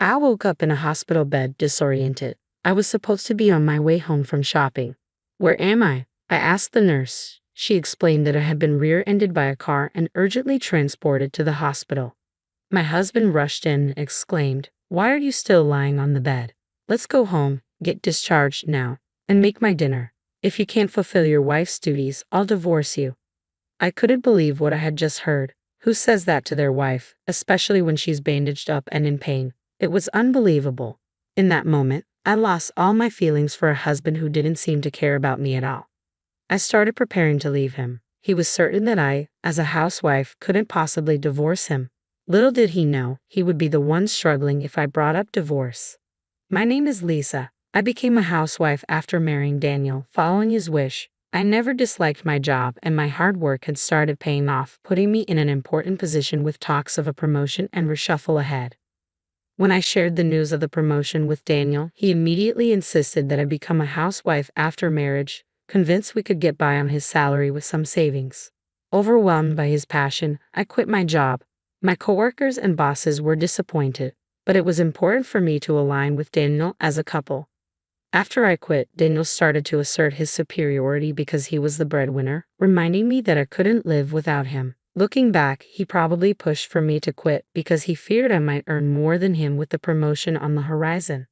I woke up in a hospital bed, disoriented. I was supposed to be on my way home from shopping. Where am I? I asked the nurse. She explained that I had been rear-ended by a car and urgently transported to the hospital. My husband rushed in and exclaimed, "Why are you still lying on the bed? Let's go home, get discharged now, and make my dinner. If you can't fulfill your wife's duties, I'll divorce you." I couldn't believe what I had just heard. Who says that to their wife, especially when she's bandaged up and in pain? It was unbelievable. In that moment, I lost all my feelings for a husband who didn't seem to care about me at all. I started preparing to leave him. He was certain that I, as a housewife, couldn't possibly divorce him. Little did he know, he would be the one struggling if I brought up divorce. My name is Lisa. I became a housewife after marrying Daniel, following his wish. I never disliked my job, and my hard work had started paying off, putting me in an important position with talks of a promotion and reshuffle ahead. When I shared the news of the promotion with Daniel, he immediately insisted that I become a housewife after marriage, convinced we could get by on his salary with some savings. Overwhelmed by his passion, I quit my job. My coworkers and bosses were disappointed, but it was important for me to align with Daniel as a couple. After I quit, Daniel started to assert his superiority because he was the breadwinner, reminding me that I couldn't live without him. Looking back, he probably pushed for me to quit because he feared I might earn more than him with the promotion on the horizon.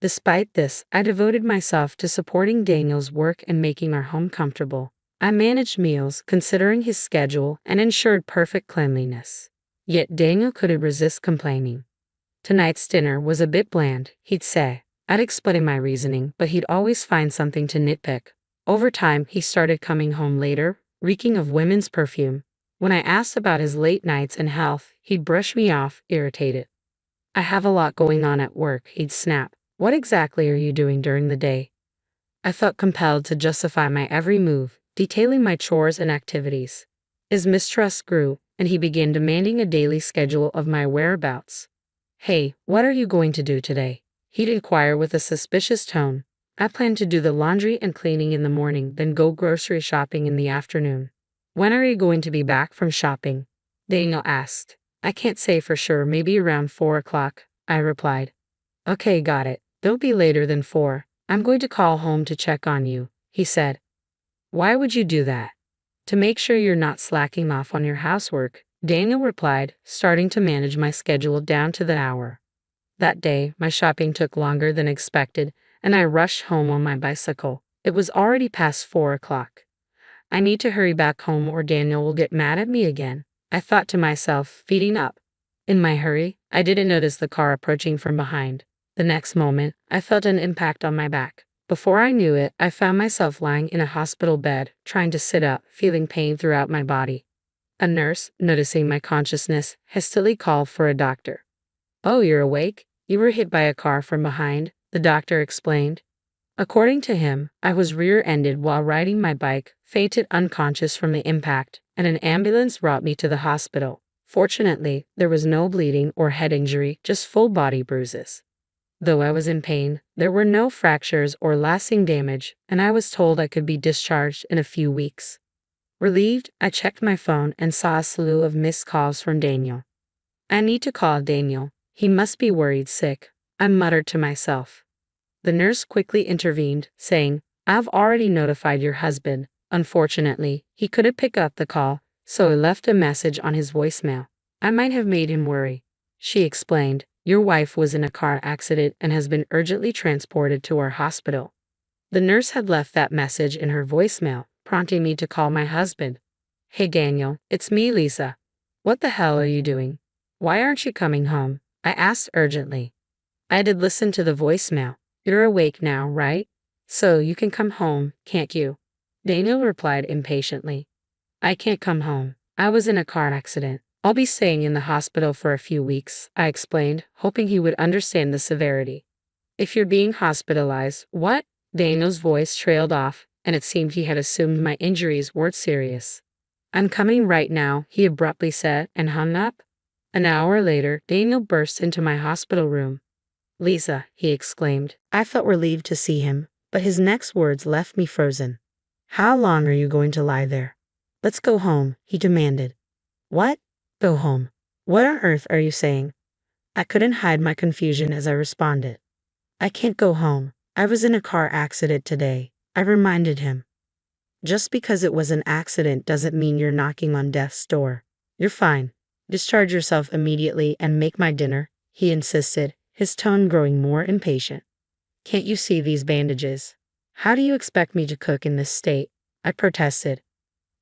Despite this, I devoted myself to supporting Daniel's work and making our home comfortable. I managed meals, considering his schedule, and ensured perfect cleanliness. Yet Daniel couldn't resist complaining. Tonight's dinner was a bit bland, he'd say. I'd explain my reasoning, but he'd always find something to nitpick. Over time, he started coming home later, reeking of women's perfume. When I asked about his late nights and health, he'd brush me off, irritated. "I have a lot going on at work," he'd snap. "What exactly are you doing during the day?" I felt compelled to justify my every move, detailing my chores and activities. His mistrust grew, and he began demanding a daily schedule of my whereabouts. "Hey, what are you going to do today?" he'd inquire with a suspicious tone. "I plan to do the laundry and cleaning in the morning, then go grocery shopping in the afternoon." "When are you going to be back from shopping?" Daniel asked. "I can't say for sure, maybe around 4 o'clock, I replied. "Okay, got it. Don't be later than 4. I'm going to call home to check on you," he said. "Why would you do that?" "To make sure you're not slacking off on your housework," Daniel replied, starting to manage my schedule down to the hour. That day, my shopping took longer than expected, and I rushed home on my bicycle. It was already past 4 o'clock. I need to hurry back home or Daniel will get mad at me again, I thought to myself, feeding up. In my hurry, I didn't notice the car approaching from behind. The next moment, I felt an impact on my back. Before I knew it, I found myself lying in a hospital bed, trying to sit up, feeling pain throughout my body. A nurse, noticing my consciousness, hastily called for a doctor. "Oh, you're awake? You were hit by a car from behind," the doctor explained. According to him, I was rear-ended while riding my bike, fainted unconscious from the impact, and an ambulance brought me to the hospital. Fortunately, there was no bleeding or head injury, just full body bruises. Though I was in pain, there were no fractures or lasting damage, and I was told I could be discharged in a few weeks. Relieved, I checked my phone and saw a slew of missed calls from Daniel. "I need to call Daniel. He must be worried sick," I muttered to myself. The nurse quickly intervened, saying, "I've already notified your husband." Unfortunately, he couldn't pick up the call, so I left a message on his voicemail. "I might have made him worry," she explained. "Your wife was in a car accident and has been urgently transported to our hospital." The nurse had left that message in her voicemail, prompting me to call my husband. "Hey Daniel, it's me, Lisa. What the hell are you doing? Why aren't you coming home?" I asked urgently. I did listen to the voicemail. "You're awake now, right? So you can come home, can't you?" Daniel replied impatiently. "I can't come home. I was in a car accident. I'll be staying in the hospital for a few weeks," I explained, hoping he would understand the severity. "If you're being hospitalized, what?" Daniel's voice trailed off, and it seemed he had assumed my injuries weren't serious. "I'm coming right now," he abruptly said, and hung up. An hour later, Daniel burst into my hospital room. "Lisa," he exclaimed. I felt relieved to see him, but his next words left me frozen. "How long are you going to lie there?" "Let's go home," he demanded. "What? Go home? What on earth are you saying?" I couldn't hide my confusion as I responded. I can't go home. I was in a car accident today, I reminded him. Just because it was an accident doesn't mean you're knocking on death's door. You're fine. Discharge yourself immediately and make my dinner, he insisted, his tone growing more impatient. Can't you see these bandages? How do you expect me to cook in this state? I protested.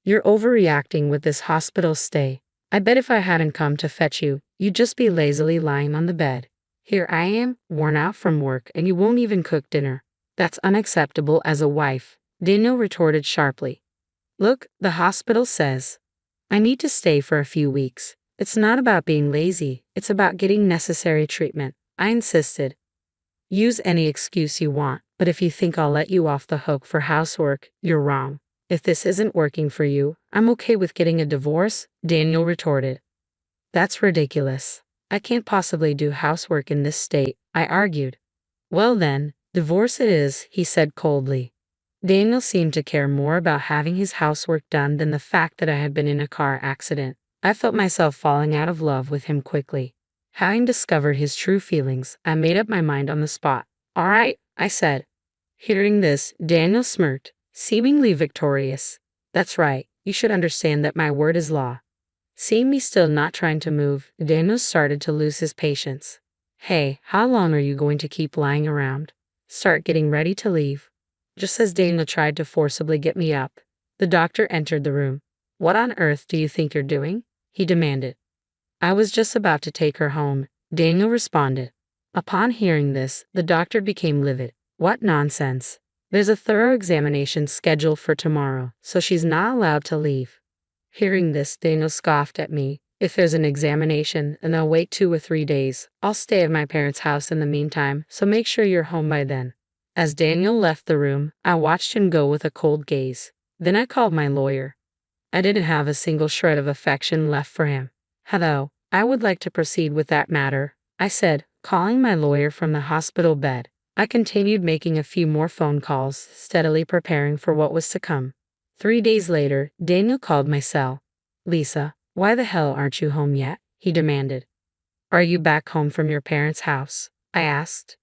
You're overreacting with this hospital stay. I bet if I hadn't come to fetch you, you'd just be lazily lying on the bed. Here I am, worn out from work, and you won't even cook dinner. That's unacceptable as a wife, Daniel retorted sharply. Look, the hospital says I need to stay for a few weeks. It's not about being lazy, it's about getting necessary treatment, I insisted. Use any excuse you want, but if you think I'll let you off the hook for housework, you're wrong. If this isn't working for you, I'm okay with getting a divorce, Daniel retorted. That's ridiculous. I can't possibly do housework in this state, I argued. Well then, divorce it is, he said coldly. Daniel seemed to care more about having his housework done than the fact that I had been in a car accident. I felt myself falling out of love with him quickly. Having discovered his true feelings, I made up my mind on the spot. All right, I said. Hearing this, Daniel smirked, seemingly victorious. That's right, you should understand that my word is law. Seeing me still not trying to move, Daniel started to lose his patience. Hey, how long are you going to keep lying around? Start getting ready to leave. Just as Daniel tried to forcibly get me up, the doctor entered the room. What on earth do you think you're doing? He demanded. I was just about to take her home, Daniel responded. Upon hearing this, the doctor became livid. What nonsense. There's a thorough examination scheduled for tomorrow, so she's not allowed to leave. Hearing this, Daniel scoffed at me. If there's an examination and they'll wait 2 or 3 days, I'll stay at my parents' house in the meantime, so make sure you're home by then. As Daniel left the room, I watched him go with a cold gaze. Then I called my lawyer. I didn't have a single shred of affection left for him. Hello, I would like to proceed with that matter, I said, calling my lawyer from the hospital bed. I continued making a few more phone calls, steadily preparing for what was to come. 3 days later, Daniel called my cell. Lisa, why the hell aren't you home yet? He demanded. Are you back home from your parents' house? I asked.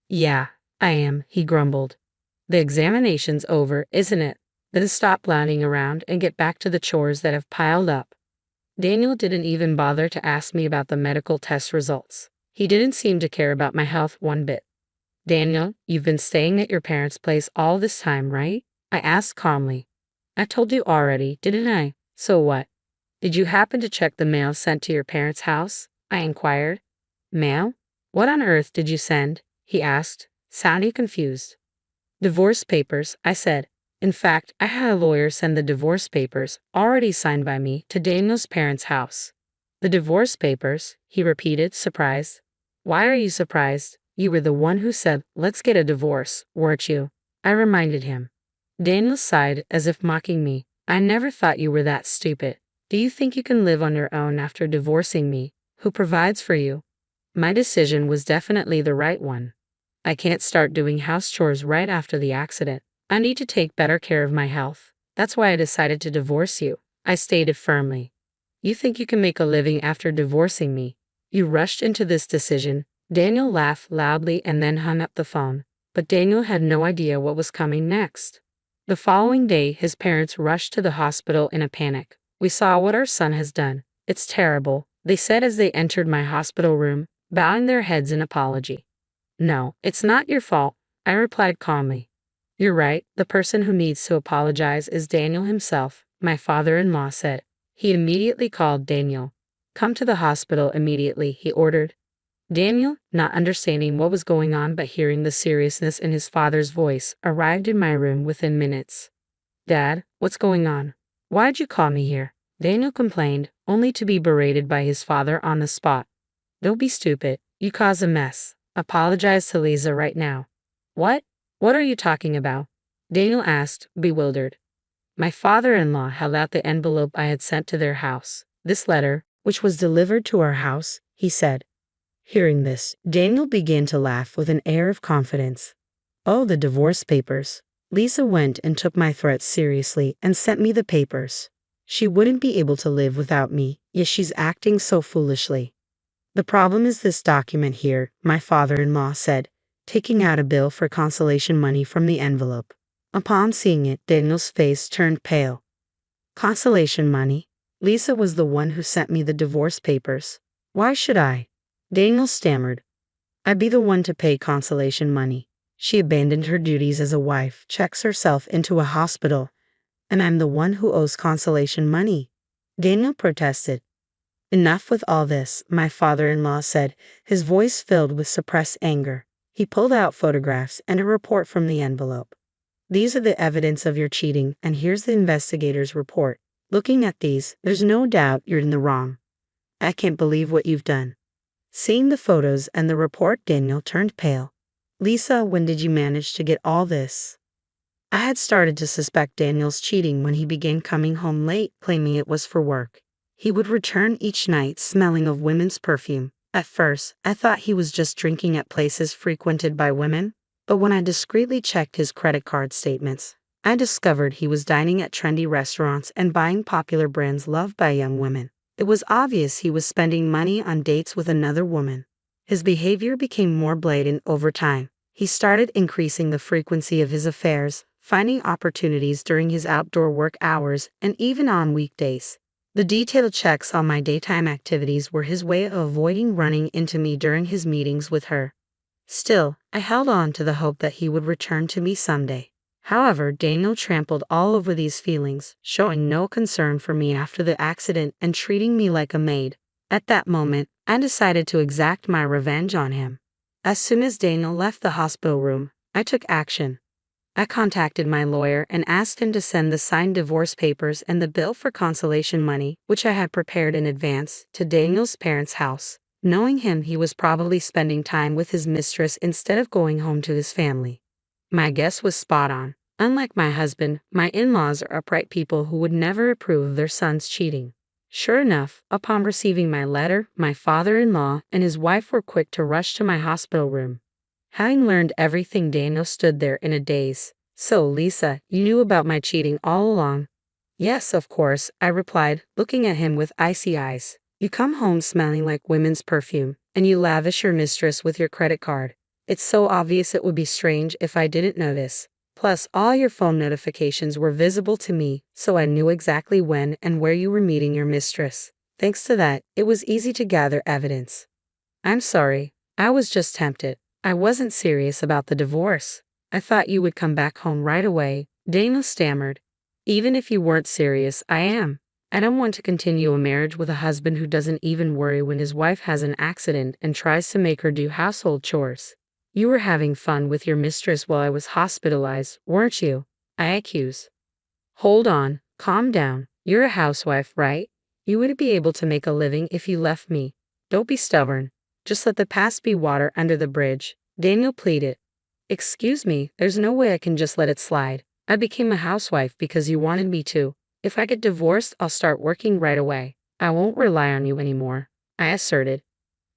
Yeah, I am, he grumbled. The examination's over, isn't it? Then stop lounging around and get back to the chores that have piled up. Daniel didn't even bother to ask me about the medical test results. He didn't seem to care about my health one bit. Daniel, you've been staying at your parents' place all this time, right? I asked calmly. I told you already, didn't I? So what? Did you happen to check the mail sent to your parents' house? I inquired. Mail? What on earth did you send? He asked, sounding confused. Divorce papers, I said. In fact, I had a lawyer send the divorce papers, already signed by me, to Daniel's parents' house. The divorce papers, he repeated, surprised. Why are you surprised? You were the one who said, let's get a divorce, weren't you? I reminded him. Daniel sighed as if mocking me. I never thought you were that stupid. Do you think you can live on your own after divorcing me? Who provides for you? My decision was definitely the right one. I can't start doing house chores right after the accident. I need to take better care of my health. That's why I decided to divorce you, I stated firmly. You think you can make a living after divorcing me? You rushed into this decision. Daniel laughed loudly and then hung up the phone. But Daniel had no idea what was coming next. The following day, his parents rushed to the hospital in a panic. We saw what our son has done. It's terrible, they said as they entered my hospital room, bowing their heads in apology. No, it's not your fault, I replied calmly. You're right, the person who needs to apologize is Daniel himself, my father-in-law said. He immediately called Daniel. Come to the hospital immediately, he ordered. Daniel, not understanding what was going on but hearing the seriousness in his father's voice, arrived in my room within minutes. Dad, what's going on? Why'd you call me here? Daniel complained, only to be berated by his father on the spot. Don't be stupid, you caused a mess. Apologize to Lisa right now. What? What are you talking about? Daniel asked, bewildered. My father-in-law held out the envelope I had sent to their house. This letter, which was delivered to our house, he said. Hearing this, Daniel began to laugh with an air of confidence. Oh, the divorce papers. Lisa went and took my threats seriously and sent me the papers. She wouldn't be able to live without me, yet she's acting so foolishly. The problem is this document here, my father-in-law said, taking out a bill for consolation money from the envelope. Upon seeing it, Daniel's face turned pale. Consolation money? Lisa was the one who sent me the divorce papers. Why should I? Daniel stammered. I'd be the one to pay consolation money. She abandoned her duties as a wife, checks herself into a hospital, and I'm the one who owes consolation money. Daniel protested. Enough with all this, my father-in-law said, his voice filled with suppressed anger. He pulled out photographs and a report from the envelope. These are the evidence of your cheating, and here's the investigator's report. Looking at these, there's no doubt you're in the wrong. I can't believe what you've done. Seeing the photos and the report, Daniel turned pale. Lisa, when did you manage to get all this? I had started to suspect Daniel's cheating when he began coming home late, claiming it was for work. He would return each night smelling of women's perfume. At first, I thought he was just drinking at places frequented by women, but when I discreetly checked his credit card statements, I discovered he was dining at trendy restaurants and buying popular brands loved by young women. It was obvious he was spending money on dates with another woman. His behavior became more blatant over time. He started increasing the frequency of his affairs, finding opportunities during his outdoor work hours and even on weekdays. The detailed checks on my daytime activities were his way of avoiding running into me during his meetings with her. Still, I held on to the hope that he would return to me someday. However, Daniel trampled all over these feelings, showing no concern for me after the accident and treating me like a maid. At that moment, I decided to exact my revenge on him. As soon as Daniel left the hospital room, I took action. I contacted my lawyer and asked him to send the signed divorce papers and the bill for consolation money, which I had prepared in advance, to Daniel's parents' house. Knowing him, he was probably spending time with his mistress instead of going home to his family. My guess was spot on. Unlike my husband, my in-laws are upright people who would never approve of their son's cheating. Sure enough, upon receiving my letter, my father-in-law and his wife were quick to rush to my hospital room. Having learned everything, Daniel stood there in a daze. So, Lisa, you knew about my cheating all along? Yes, of course, I replied, looking at him with icy eyes. You come home smelling like women's perfume, and you lavish your mistress with your credit card. It's so obvious it would be strange if I didn't notice. Plus, all your phone notifications were visible to me, so I knew exactly when and where you were meeting your mistress. Thanks to that, it was easy to gather evidence. I'm sorry, I was just tempted. I wasn't serious about the divorce. I thought you would come back home right away, Daniel stammered. Even if you weren't serious, I am. I don't want to continue a marriage with a husband who doesn't even worry when his wife has an accident and tries to make her do household chores. You were having fun with your mistress while I was hospitalized, weren't you? I accuse. Hold on, calm down. You're a housewife, right? You wouldn't be able to make a living if you left me. Don't be stubborn. Just let the past be water under the bridge, Daniel pleaded. Excuse me, there's no way I can just let it slide. I became a housewife because you wanted me to. If I get divorced, I'll start working right away. I won't rely on you anymore, I asserted.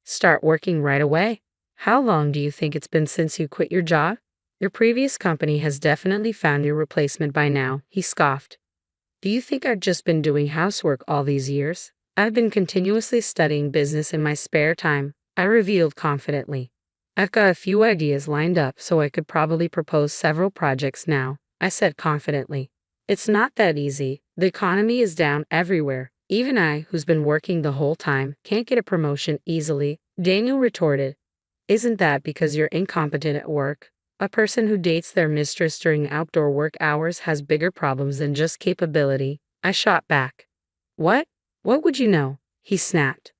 Start working right away? How long do you think it's been since you quit your job? Your previous company has definitely found your replacement by now, he scoffed. Do you think I've just been doing housework all these years? I've been continuously studying business in my spare time, I revealed confidently. I've got a few ideas lined up so I could probably propose several projects now, I said confidently. It's not that easy. The economy is down everywhere. Even I, who's been working the whole time, can't get a promotion easily, Daniel retorted. Isn't that because you're incompetent at work? A person who dates their mistress during outdoor work hours has bigger problems than just capability, I shot back. What? What would you know? He snapped.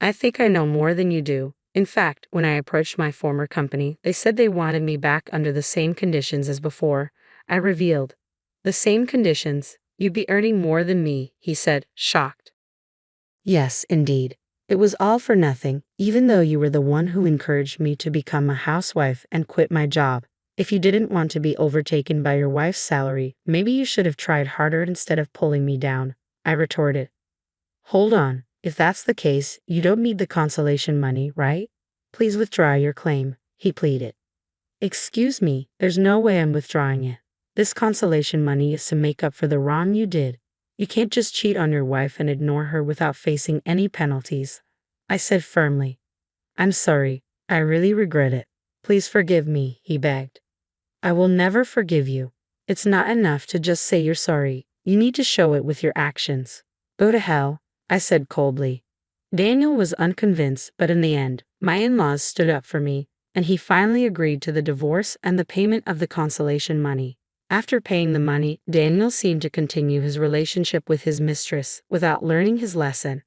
I think I know more than you do. In fact, when I approached my former company, they said they wanted me back under the same conditions as before, I revealed. The same conditions? You'd be earning more than me, he said, shocked. Yes, indeed. It was all for nothing, even though you were the one who encouraged me to become a housewife and quit my job. If you didn't want to be overtaken by your wife's salary, maybe you should have tried harder instead of pulling me down, I retorted. Hold on, if that's the case, you don't need the consolation money, right? Please withdraw your claim, he pleaded. Excuse me, there's no way I'm withdrawing it. This consolation money is to make up for the wrong you did. You can't just cheat on your wife and ignore her without facing any penalties. I said firmly. I'm sorry. I really regret it. Please forgive me, he begged. I will never forgive you. It's not enough to just say you're sorry. You need to show it with your actions. Go to hell, I said coldly. Daniel was unconvinced, but in the end, my in-laws stood up for me, and he finally agreed to the divorce and the payment of the consolation money. After paying the money, Daniel seemed to continue his relationship with his mistress without learning his lesson.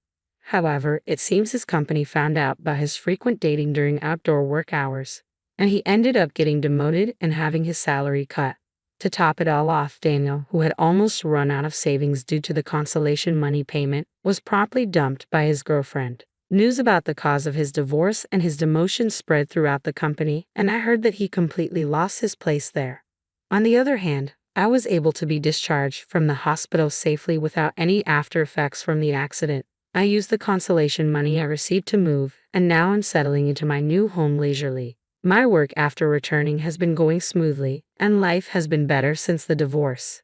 However, it seems his company found out about his frequent dating during outdoor work hours, and he ended up getting demoted and having his salary cut. To top it all off, Daniel, who had almost run out of savings due to the consolation money payment, was promptly dumped by his girlfriend. News about the cause of his divorce and his demotion spread throughout the company, and I heard that he completely lost his place there. On the other hand, I was able to be discharged from the hospital safely without any after effects from the accident. I used the consolation money I received to move, and now I'm settling into my new home leisurely. My work after returning has been going smoothly, and life has been better since the divorce.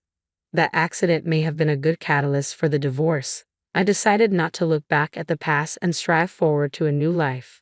That accident may have been a good catalyst for the divorce. I decided not to look back at the past and strive forward to a new life.